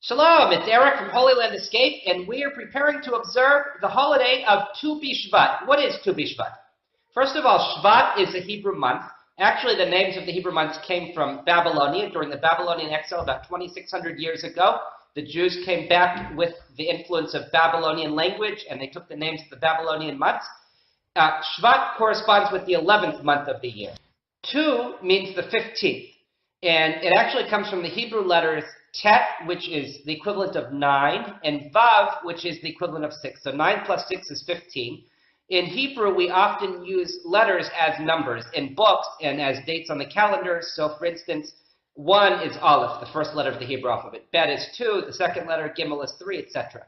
Shalom, it's Eric from Holy Land Escape, and we are preparing to observe the holiday of Tu B'Shvat. What is Tu B'Shvat? First of all, Shvat is a Hebrew month. Actually, the names of the Hebrew months came from Babylonia. During the Babylonian exile about 2,600 years ago, the Jews came back with the influence of Babylonian language, and they took the names of the Babylonian months. Shvat corresponds with the 11th month of the year. Tu means the 15th, and it actually comes from the Hebrew letters Tet, which is the equivalent of 9, and Vav, which is the equivalent of 6. So 9 plus 6 is 15. In Hebrew, we often use letters as numbers in books and as dates on the calendar. So, for instance, 1 is Aleph, the first letter of the Hebrew alphabet. Bet is 2, the second letter, Gimel is 3, etc.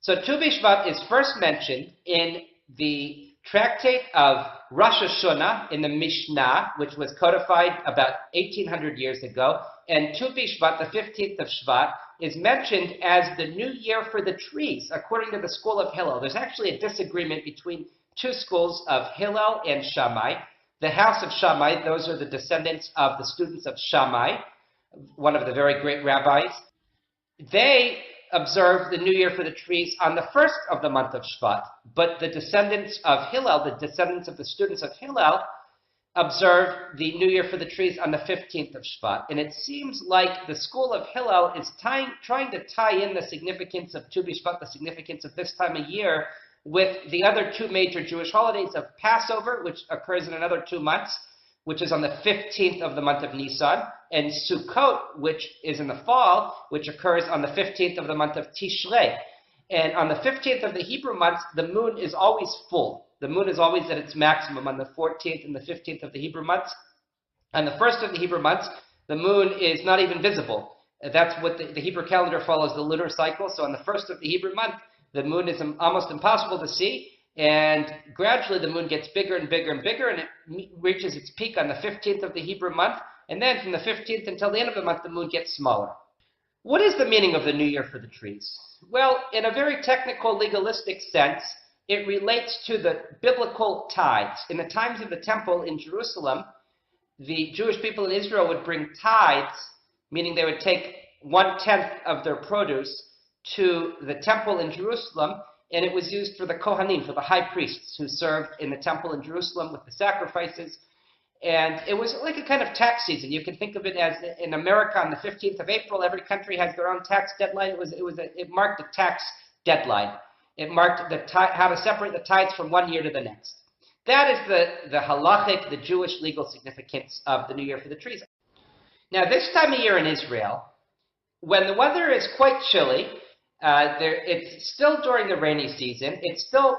So Tu B'Shvat is first mentioned in the tractate of Rosh Hashanah in the Mishnah, which was codified about 1,800 years ago. And Tu B'Shvat, the 15th of Shvat, is mentioned as the new year for the trees, according to the school of Hillel. There's actually a disagreement between two schools of Hillel and Shammai. The house of Shammai, those are the descendants of the students of Shammai, one of the very great rabbis. They observe the new year for the trees on the first of the month of Shvat, but the descendants of Hillel, the descendants of the students of Hillel, observe the new year for the trees on the 15th of Shvat. And it seems like the school of Hillel is trying to tie in the significance of Tu B'Shvat, the significance of this time of year, with the other two major Jewish holidays of Passover, which occurs in another 2 months, which is on the 15th of the month of Nisan, and Sukkot, which is in the fall, which occurs on the 15th of the month of Tishrei. And on the 15th of the Hebrew months, the moon is always full. The moon is always at its maximum on the 14th and the 15th of the Hebrew months. On the first of the Hebrew months, the moon is not even visible. That's what the Hebrew calendar follows the lunar cycle. So on the first of the Hebrew month, the moon is almost impossible to see. And gradually the moon gets bigger and bigger and bigger, and it reaches its peak on the 15th of the Hebrew month. And then from the 15th until the end of the month, the moon gets smaller. What is the meaning of the new year for the trees? Well, in a very technical, legalistic sense, it relates to the biblical tithes. In the times of the temple in Jerusalem, the Jewish people in Israel would bring tithes, meaning they would take 1/10 of their produce to the temple in Jerusalem, and it was used for the Kohanim, for the high priests who served in the temple in Jerusalem with the sacrifices. And it was like a kind of tax season. You can think of it as in America on the 15th of April, every country has their own tax deadline. It marked a tax deadline. It marked how to separate the tithes from one year to the next. That is the halachic, the Jewish legal significance of the new year for the trees. Now, this time of year in Israel, when the weather is quite chilly, it's still during the rainy season, it's still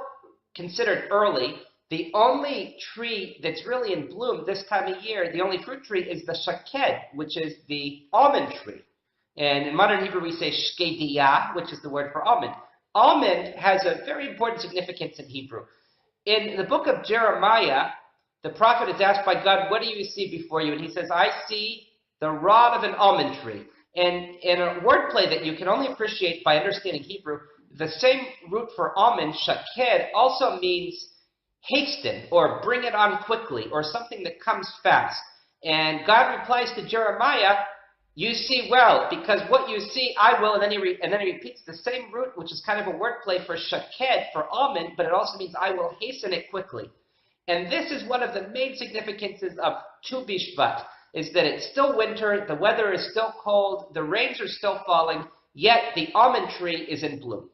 considered early. The only tree that's really in bloom this time of year, the only fruit tree, is the shaked, which is the almond tree. And in modern Hebrew, we say shkediyah, which is the word for almond. Almond has a very important significance in Hebrew. In the book of Jeremiah, the prophet is asked by God, what do you see before you? And he says, I see the rod of an almond tree. And in a wordplay that you can only appreciate by understanding Hebrew, the same root for almond, shaked, also means hasten or bring it on quickly or something that comes fast. And God replies to Jeremiah, you see well, because what you see, I will, and then he repeats the same root, which is kind of a wordplay for shaked, for almond, but it also means I will hasten it quickly. And this is one of the main significances of Tu B'Shvat, is that it's still winter, the weather is still cold, the rains are still falling, yet the almond tree is in bloom.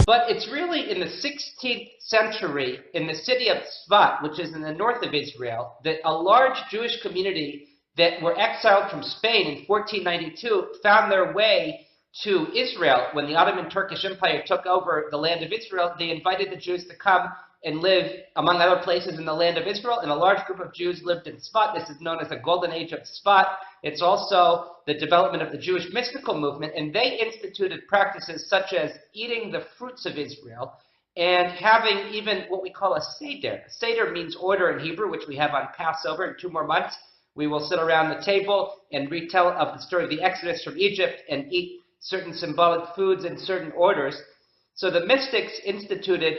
But it's really in the 16th century, in the city of Tzfat, which is in the north of Israel, that a large Jewish community that were exiled from Spain in 1492 found their way to Israel. When the Ottoman Turkish Empire took over the land of Israel, they invited the Jews to come and live, among other places, in the land of Israel, and a large group of Jews lived in Tzfat. This is known as the Golden Age of Tzfat. It's also the development of the Jewish mystical movement, and they instituted practices such as eating the fruits of Israel and having even what we call a seder. Seder means order in Hebrew, which we have on Passover in 2 more months. We will sit around the table and retell of the story of the Exodus from Egypt and eat certain symbolic foods in certain orders. So the mystics instituted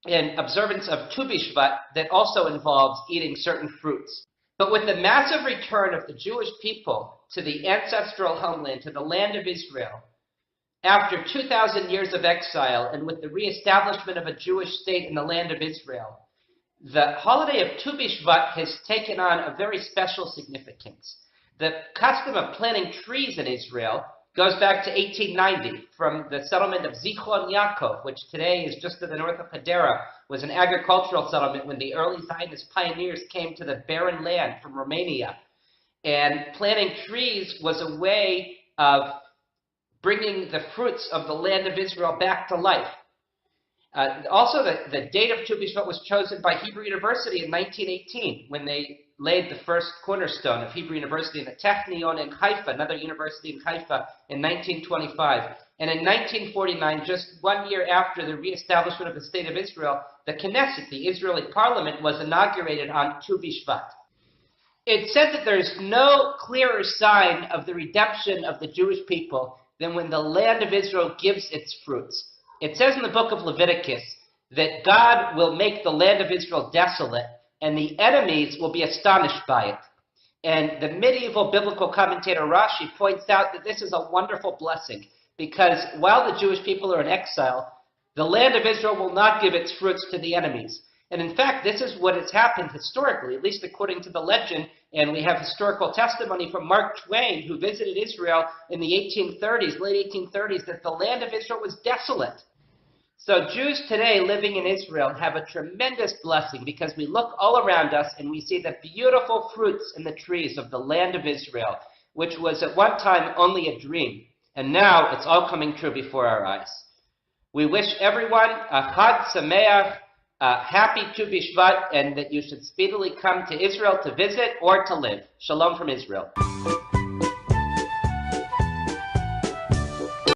an observance of Tu B'Shvat that also involves eating certain fruits. But with the massive return of the Jewish people to the ancestral homeland, to the land of Israel, after 2,000 years of exile, and with the reestablishment of a Jewish state in the land of Israel, the holiday of Tu B'Shvat has taken on a very special significance. The custom of planting trees in Israel goes back to 1890, from the settlement of Zichron Yaakov, which today is just to the north of Hadera, was an agricultural settlement when the early Zionist pioneers came to the barren land from Romania. And planting trees was a way of bringing the fruits of the land of Israel back to life. Also, the date of Tu B'Shvat was chosen by Hebrew University in 1918, when they laid the first cornerstone of Hebrew University in the Technion in Haifa, another university in Haifa, in 1925. And in 1949, just 1 year after the reestablishment of the State of Israel, the Knesset, the Israeli parliament, was inaugurated on Tu B'Shvat. It said that there's no clearer sign of the redemption of the Jewish people than when the land of Israel gives its fruits. It says in the book of Leviticus that God will make the land of Israel desolate, and the enemies will be astonished by it. And the medieval biblical commentator Rashi points out that this is a wonderful blessing, because while the Jewish people are in exile, the land of Israel will not give its fruits to the enemies. And in fact, this is what has happened historically, at least according to the legend, and we have historical testimony from Mark Twain, who visited Israel in the 1830s, late 1830s, that the land of Israel was desolate. So Jews today living in Israel have a tremendous blessing, because we look all around us and we see the beautiful fruits in the trees of the land of Israel, which was at one time only a dream. And now it's all coming true before our eyes. We wish everyone a Chag Sameach, a happy Tu B'Shvat, and that you should speedily come to Israel to visit or to live. Shalom from Israel.